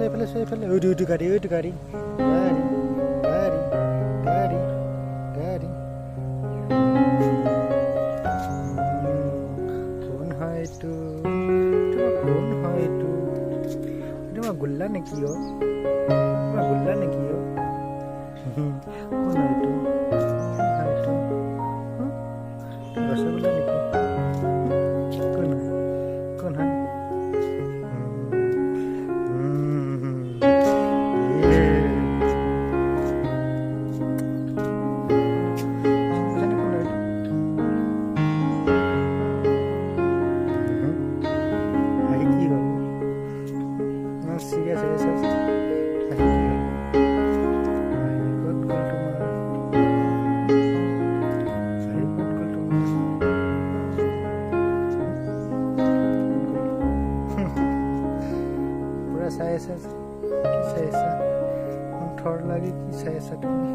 এইফালে উইটো গাড়ী গাড়ী গাড়ী গাড়ী গাড়ী কোন হয় এইটো কোন হয় এইটো তোমাৰ গোল্লা নেকি তোমাৰ গোল্লা নেকি কোন হয় এইটো ৰসগোল্লা নেকি কোন হয় কোন হয় চাই আছা কি চাই আছা থৰ লাগি কি চাই আছা তুমি